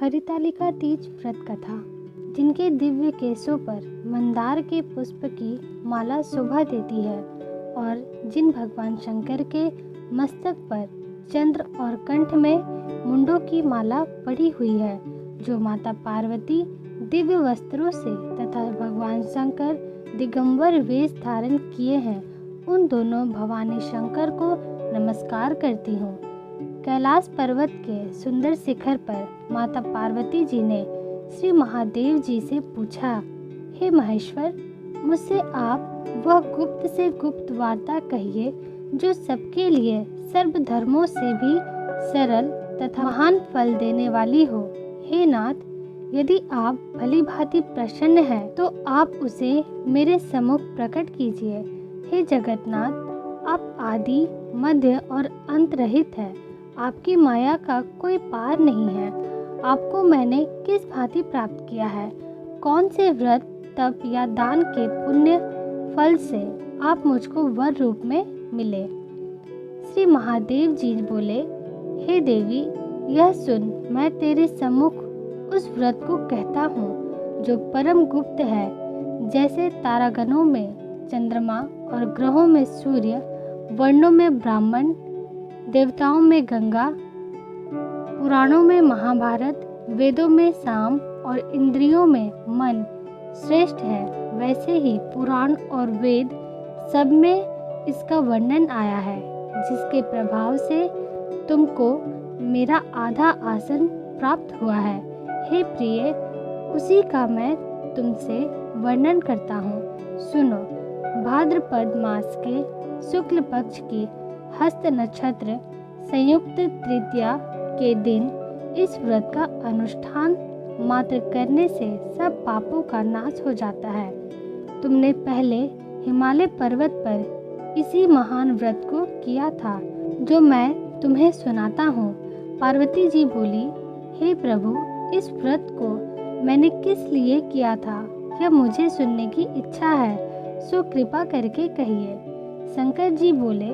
हरितालिका तीज व्रत कथा। जिनके दिव्य केशों पर मंदार के पुष्प की माला शोभा देती है और जिन भगवान शंकर के मस्तक पर चंद्र और कंठ में मुंडों की माला पड़ी हुई है, जो माता पार्वती दिव्य वस्त्रों से तथा भगवान शंकर दिगंबर वेश धारण किए हैं, उन दोनों भवानी शंकर को नमस्कार करती हूँ। कैलाश पर्वत के सुंदर शिखर पर माता पार्वती जी ने श्री महादेव जी से पूछा, हे महेश्वर, मुझसे आप वह गुप्त से गुप्त वार्ता कहिए जो सबके लिए सर्व धर्मों से भी सरल तथा महान फल देने वाली हो। हे नाथ, यदि आप भली भांति प्रसन्न हैं तो आप उसे मेरे सम्मुख प्रकट कीजिए। हे जगन्नाथ, आप आदि मध्य और अंत रहित है, आपकी माया का कोई पार नहीं है। आपको मैंने किस भांति प्राप्त किया है? कौन से व्रत तप या दान के पुण्य फल से आप मुझको वर रूप में मिले? श्री महादेव जी बोले, हे देवी, यह सुन, मैं तेरे सम्मुख उस व्रत को कहता हूँ जो परम गुप्त है। जैसे तारागणों में चंद्रमा और ग्रहों में सूर्य, वर्णों में ब्राह्मण, देवताओं में गंगा, पुराणों में महाभारत, वेदों में साम और इंद्रियों में मन श्रेष्ठ है, वैसे ही पुराण और वेद सब में इसका वर्णन आया है, जिसके प्रभाव से तुमको मेरा आधा आसन प्राप्त हुआ है। हे प्रिय, उसी का मैं तुमसे वर्णन करता हूँ। सुनो, भाद्रपद मास के शुक्ल पक्ष की हस्त नक्षत्र संयुक्त तृतीया के दिन इस व्रत का अनुष्ठान मात्र करने से सब पापों का नाश हो जाता है। तुमने पहले हिमालय पर्वत पर इसी महान व्रत को किया था, जो मैं तुम्हें सुनाता हूँ। पार्वती जी बोली, हे प्रभु, इस व्रत को मैंने किस लिए किया था, यह मुझे सुनने की इच्छा है, सो कृपा करके कहिए। शंकर जी बोले,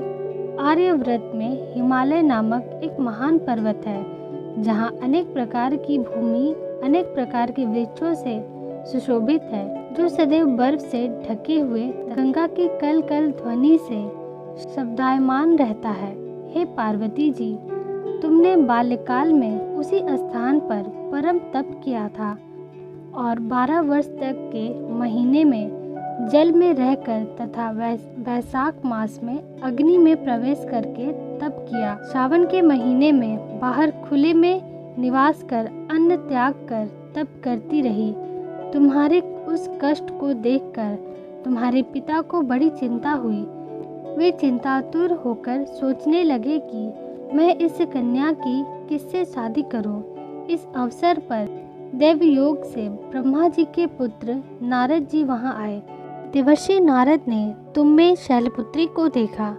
आर्यव्रत में हिमालय नामक एक महान पर्वत है, जहाँ अनेक प्रकार की भूमि अनेक प्रकार के वृक्षों से सुशोभित है, जो सदैव बर्फ से ढके हुए गंगा की कल कल ध्वनि से शब्दायमान रहता है। हे पार्वती जी, तुमने बाल्यकाल में उसी स्थान पर परम तप किया था और 12 वर्ष तक के महीने में जल में रहकर तथा वैशाख मास में अग्नि में प्रवेश करके तप किया। श्रावण के महीने में बाहर खुले में निवास कर अन्न त्याग कर तप करती रही। तुम्हारे उस कष्ट को देखकर तुम्हारे पिता को बड़ी चिंता हुई। वे चिंतातुर होकर सोचने लगे कि मैं इस कन्या की किससे शादी करूं। इस अवसर पर देवयोग से ब्रह्मा जी के पुत्र नारद जी वहां आए। देवर्षि नारद ने तुम में शैलपुत्री को देखा।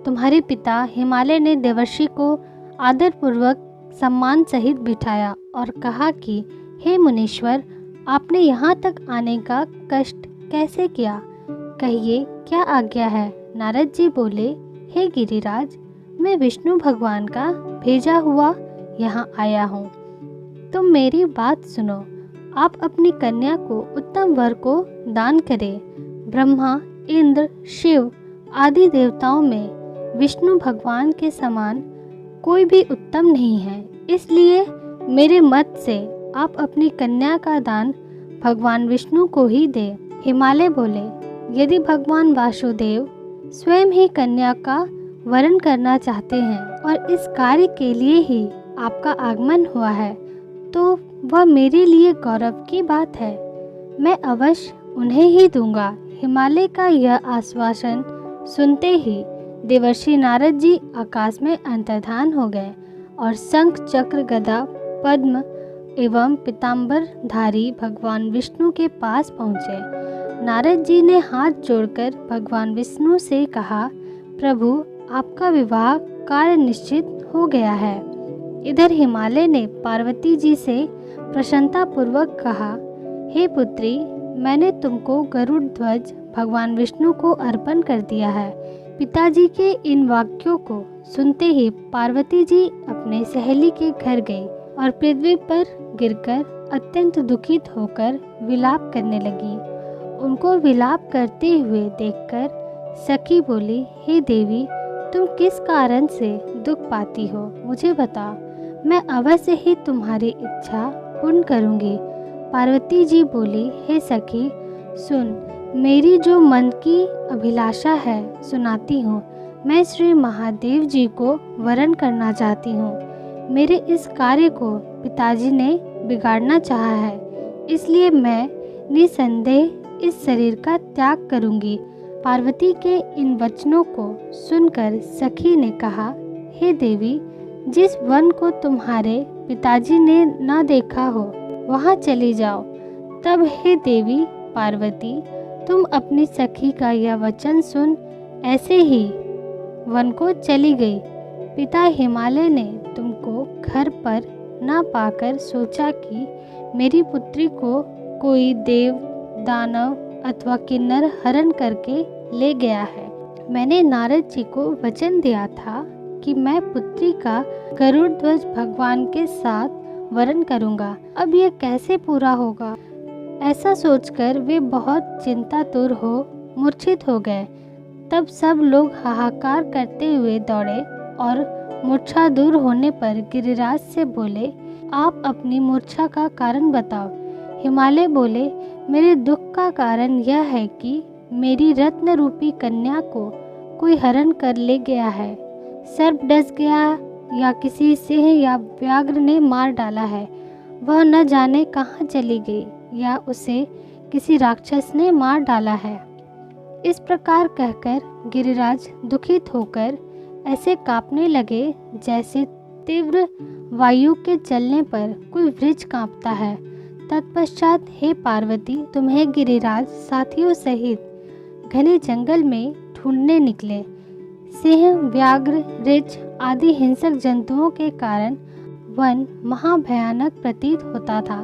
तुम्हारे पिता हिमालय ने देवर्षि को आदरपूर्वक सम्मान सहित बिठाया और कहा कि हे मुनीश्वर, आपने यहाँ तक आने का कष्ट कैसे किया? कहिए, क्या आज्ञा है? नारद जी बोले, हे गिरिराज, मैं विष्णु भगवान का भेजा हुआ यहाँ आया हूँ। तुम मेरी बात सुनो। आप अपनी कन्या को उत्तम वर को दान करें। ब्रह्मा, इंद्र, शिव आदि देवताओं में विष्णु भगवान के समान कोई भी उत्तम नहीं है, इसलिए मेरे मत से आप अपनी कन्या का दान भगवान विष्णु को ही दें। हिमालय बोले, यदि भगवान वासुदेव स्वयं ही कन्या का वरण करना चाहते हैं और इस कार्य के लिए ही आपका आगमन हुआ है, तो वह मेरे लिए गौरव की बात है। मैं अवश्य उन्हें ही दूंगा। हिमालय का यह आश्वासन सुनते ही देवर्षि नारद जी आकाश में अंतर्धान हो गए और शंख चक्र गदा पद्म एवं पीताम्बर धारी भगवान विष्णु के पास पहुँचे। नारद जी ने हाथ जोड़कर भगवान विष्णु से कहा, प्रभु, आपका विवाह कार्य निश्चित हो गया है। इधर हिमालय ने पार्वती जी से प्रसन्नता पूर्वक कहा, हे पुत्री, मैंने तुमको गरुड़ ध्वज भगवान विष्णु को अर्पण कर दिया है। पिताजी के इन वाक्यों को सुनते ही पार्वती जी अपने सहेली के घर गई और पृथ्वी पर गिरकर अत्यंत दुखित होकर विलाप करने लगी। उनको विलाप करते हुए देखकर सखी बोली, हे देवी, तुम किस कारण से दुख पाती हो, मुझे बताओ, मैं अवश्य ही तुम्हारी इच्छा पूर्ण करूँगी। पार्वती जी बोली, हे सखी सुन, मेरी जो मन की अभिलाषा है सुनाती हूँ। मैं श्री महादेव जी को वरण करना चाहती हूँ। मेरे इस कार्य को पिताजी ने बिगाड़ना चाहा है, इसलिए मैं निसंदेह इस शरीर का त्याग करूँगी। पार्वती के इन वचनों को सुनकर सखी ने कहा, हे देवी, जिस वन को तुम्हारे पिताजी ने न देखा हो वहाँ चली जाओ। तब हे देवी पार्वती, तुम अपनी सखी का यह वचन सुन ऐसे ही वन को चली गई। पिता हिमालय ने तुमको घर पर न पाकर सोचा कि मेरी पुत्री को कोई देव, दानव अथवा किन्नर हरण करके ले गया है। मैंने नारद जी को वचन दिया था कि मैं पुत्री का गरुड़ ध्वज भगवान के साथ वरण करूंगा। अब यह कैसे पूरा होगा? ऐसा सोचकर वे बहुत चिंतातुर हो मूर्छित हो गए। तब सब लोग हाहाकार करते हुए दौड़े और मूर्छा दूर होने पर गिरिराज से बोले, आप अपनी मूर्छा का कारण बताओ। हिमालय बोले, मेरे दुख का कारण यह है कि मेरी रत्न रूपी कन्या को कोई हरण कर ले गया है। सर्प डस गया या किसी सिंह या व्याघ्र ने मार डाला है। वह न जाने कहाँ चली गई या उसे किसी राक्षस ने मार डाला है। इस प्रकार कहकर गिरिराज दुखित होकर ऐसे कांपने लगे जैसे तीव्र वायु के चलने पर कोई वृक्ष कांपता है। तत्पश्चात हे पार्वती, तुम्हें गिरिराज साथियों सहित घने जंगल में ढूंढने निकले। सिंह, व्याघ्र, रीछ आदि हिंसक जंतुओं के कारण वन महाभयानक प्रतीत होता था।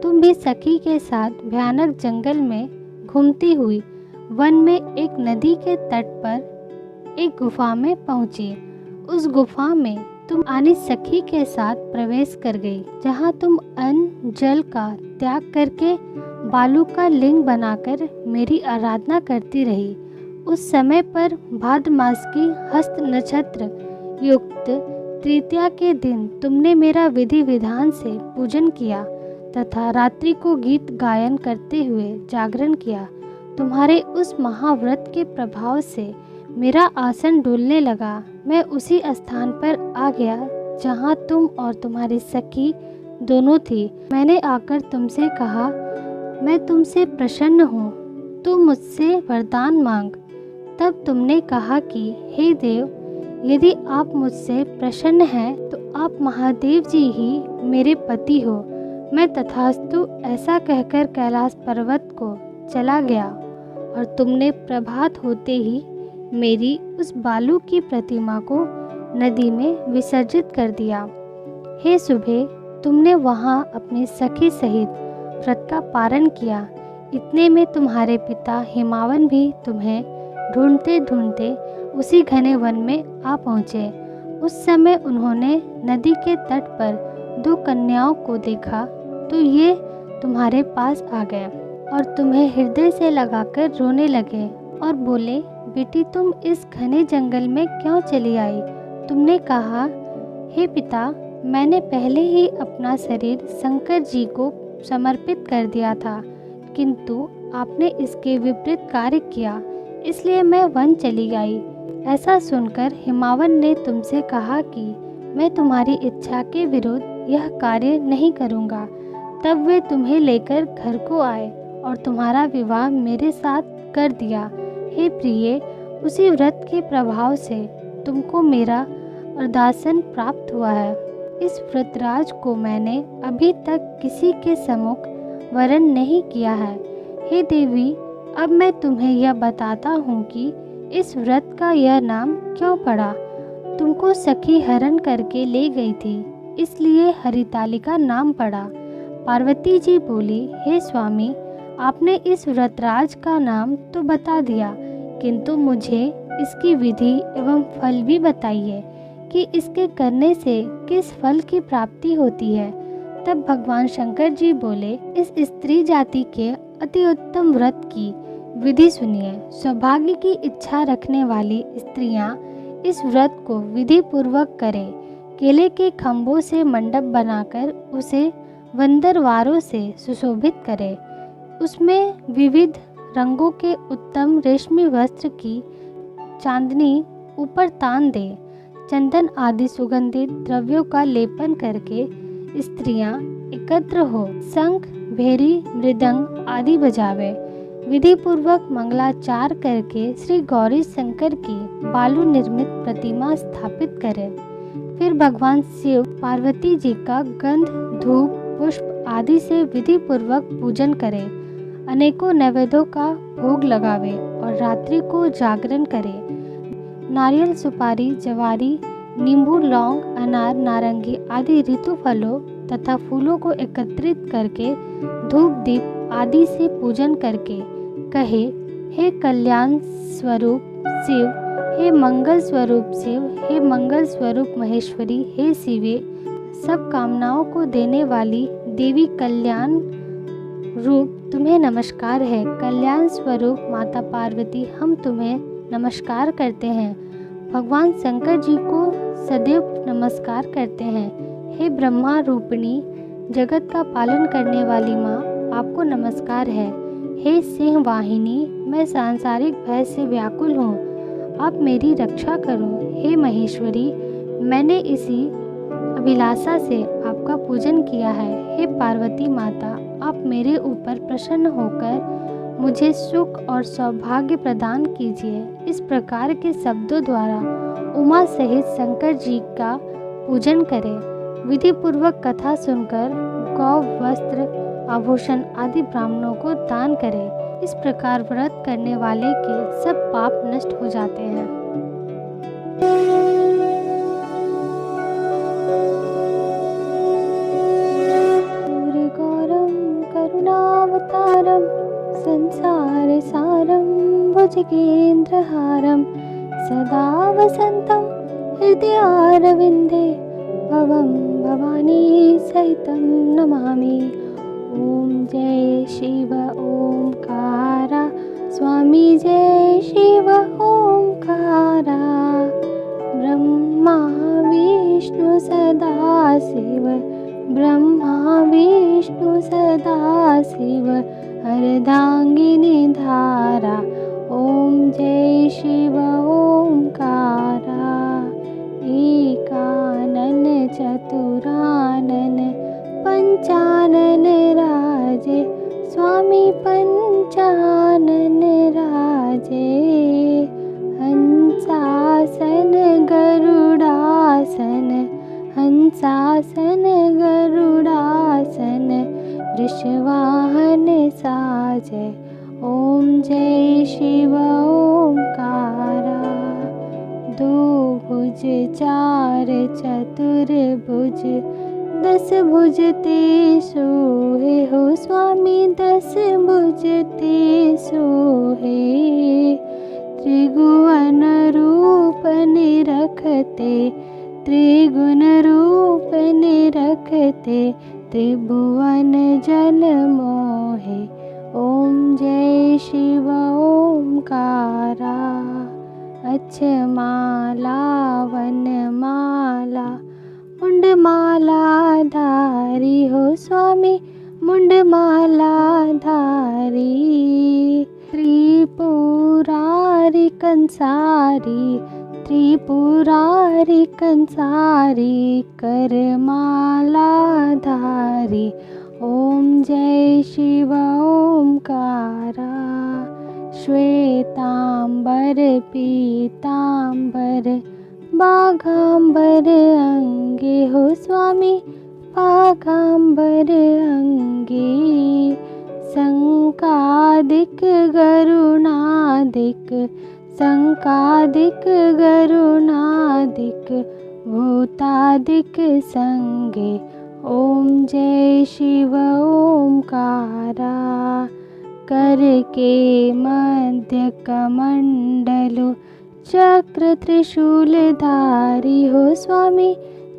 तुम भी सखी के साथ भयानक जंगल में घूमती हुई वन में एक नदी के तट पर एक गुफा में पहुंची। उस गुफा में तुम आनी सखी के साथ प्रवेश कर गई, जहां तुम अन्न जल का त्याग करके बालू का लिंग बनाकर मेरी आराधना करती रही। उस समय पर भाद्र मास की हस्त नक्षत्र युक्त तृतीया के दिन तुमने मेरा विधि विधान से पूजन किया तथा रात्रि को गीत गायन करते हुए जागरण किया। तुम्हारे उस महाव्रत के प्रभाव से मेरा आसन डोलने लगा। मैं उसी स्थान पर आ गया जहाँ तुम और तुम्हारी सखी दोनों थी। मैंने आकर तुमसे कहा, मैं तुमसे प्रसन्न हूँ, तुम मुझसे वरदान मांग। तब तुमने कहा कि हे देव, यदि आप मुझसे प्रसन्न हैं तो आप महादेव जी ही मेरे पति हो। मैं तथास्तु ऐसा कहकर कैलाश पर्वत को चला गया और तुमने प्रभात होते ही मेरी उस बालू की प्रतिमा को नदी में विसर्जित कर दिया। हे सुबह, तुमने वहाँ अपनी सखी सहित व्रत का पारण किया। इतने में तुम्हारे पिता हिमावन भी तुम्हें ढूंढते ढूंढते उसी घने वन में आ पहुँचे। उस समय उन्होंने नदी के तट पर 2 कन्याओं को देखा तो ये तुम्हारे पास आ गए और तुम्हें हृदय से लगाकर रोने लगे और बोले, बेटी तुम इस घने जंगल में क्यों चली आई? तुमने कहा, हे पिता, मैंने पहले ही अपना शरीर शंकर जी को समर्पित कर दिया था, किंतु आपने इसके विपरीत कार्य किया, इसलिए मैं वन चली आई। ऐसा सुनकर हिमावन ने तुमसे कहा कि मैं तुम्हारी इच्छा के विरुद्ध यह कार्य नहीं करूँगा। तब वे तुम्हें लेकर घर को आए और तुम्हारा विवाह मेरे साथ कर दिया। हे प्रिय, उसी व्रत के प्रभाव से तुमको मेरा वरदान प्राप्त हुआ है। इस व्रतराज को मैंने अभी तक किसी के सम्मुख वरण नहीं किया है। हे देवी, अब मैं तुम्हें यह बताता हूँ कि इस व्रत का यह नाम क्यों पड़ा। तुमको सखी हरण करके ले गई थी, इसलिए हरितालिका नाम पड़ा। पार्वती जी बोली, हे स्वामी, आपने इस व्रतराज का नाम तो बता दिया, किंतु मुझे इसकी विधि एवं फल भी बताइए कि इसके करने से किस फल की प्राप्ति होती है। तब भगवान शंकर जी बोले, इस स्त्री जाति के अति उत्तम व्रत की विधि सुनिए। सौभाग्य की इच्छा रखने वाली स्त्रियां इस व्रत को विधि पूर्वक करें। केले के खम्भों से मंडप बनाकर उसे वंदरवारों से सुशोभित करें। उसमें विविध रंगों के उत्तम रेशमी वस्त्र की चांदनी ऊपर तान दे। चंदन आदि सुगंधित द्रव्यों का लेपन करके स्त्रियां एकत्र हो शंख, भेरी, मृदंग आदि बजावे। विधि पूर्वक मंगलाचार करके श्री गौरी शंकर की बालू निर्मित प्रतिमा स्थापित करें। फिर भगवान शिव पार्वती जी का गंध, धूप, पुष्प आदि से विधि पूर्वक पूजन करें। अनेकों नैवेद्यों का भोग लगावे और रात्रि को जागरण करे। नारियल, सुपारी, जवारी, नींबू, लौंग, अनार, नारंगी आदि ऋतु फलों तथा फूलों को एकत्रित करके धूप, दीप आदि से पूजन करके कहे, हे कल्याण स्वरूप शिव, हे मंगल स्वरूप शिव, हे मंगल स्वरूप महेश्वरी, हे शिवे, सब कामनाओं को देने वाली देवी कल्याण रूप तुम्हें नमस्कार है। कल्याण स्वरूप माता पार्वती, हम तुम्हें नमस्कार करते हैं। भगवान शंकर जी को सदैव नमस्कार करते हैं। हे ब्रह्मा रूपिणी, जगत का पालन करने वाली माँ, आपको नमस्कार है। हे सिंह वाहिनी, मैं सांसारिक भय से व्याकुल हूँ, आप मेरी रक्षा करो। हे महेश्वरी, मैंने इसी अभिलाषा से आपका पूजन किया है। हे पार्वती माता, आप मेरे ऊपर प्रसन्न होकर मुझे सुख और सौभाग्य प्रदान कीजिए। इस प्रकार के शब्दों द्वारा उमा सहित शंकर जी का पूजन करें। विधि पूर्वक कथा सुनकर गौ, वस्त्र, आभूषण आदि ब्राह्मणों को दान करें। इस प्रकार व्रत करने वाले के सब पाप नष्ट हो जाते हैं। करुणावतारम संसार सारम भुजगेन्द्रहारम सदा वसंतम हृदयारविंदे भवं भवानी सहितं नमामि। ओम जय शिव ओंकारा, स्वामी जय शिव ओंकारा। ब्रह्मा विष्णु सदा शिव, ब्रह्मा विष्णु सदा शिव, अर्धांगिनी धारा। ओम जय शिव ओंकारा। एकानन चतुरानन पंचानन राजे, स्वामी पंचानन राजे। हंसासन गरुडासन, हंसासन गरुडासन, वृषवाहन साजे। ओम जय शिव ओंकारा। दो भुज चार चतुर्भुज, 10 भुज ते सोहे हो स्वामी, 10 भुज ते सोहे। त्रिगुवन रूप निरखते, त्रिगुण रूप निरखते, त्रिभुवन जल मोहे। ओम जय शिव ओंकारा। अक्षमाला वनमाला, मुंडमाला धारी हो स्वामी, मुंडमाला धारी। त्रिपुरारी कंसारी, त्रिपुरारी कंसारी, करमाला धारी। ओम जय शिव ओंकारा। श्वेतांबर पीतांबर, बाघांबर अंगे हो स्वामी, बाघांबर अंगे। संकादिक गरुणादिक, संकादिक गरुणादिक, भूतादिक संगे। ओम जय शिव ओंकारा। करके मध्य कमंडलु, चक्र त्रिशूल धारी हो स्वामी,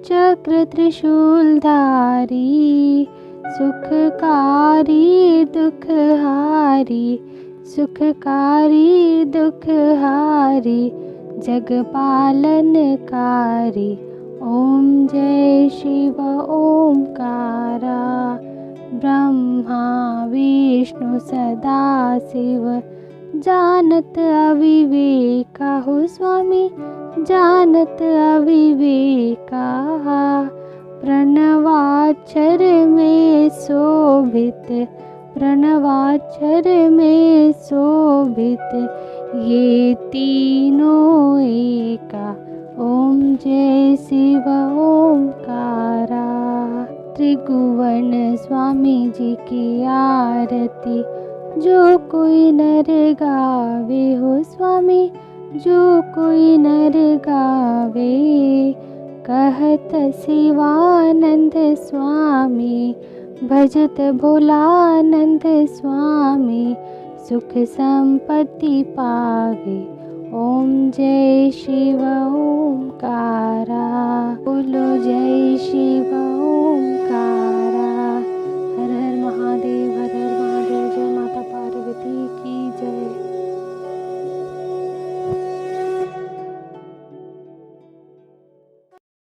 चक्र त्रिशूलधारी, सुखकारी दुखहारी, सुखकारी दुखहारी, जगपालनकारी। ओम जय शिव ओंकारा, ब्रह्मा विष्णु सदा शिव, जानत अविवेका हो स्वामी, जानत अविवेका। प्रणवाक्षर में शोभित, प्रणवाक्षर में शोभित, ये तीनों एका। ओम जय शिव ओंकारा। त्रिभुवन स्वामी जी की आरती, जो कोई नर गावे हो स्वामी, जो कोई नर गावे। कहत शिवानंद स्वामी, भजत भोलानंद स्वामी, सुख संपत्ति पावे। ओम जय शिव ओंकारा। बोलो जय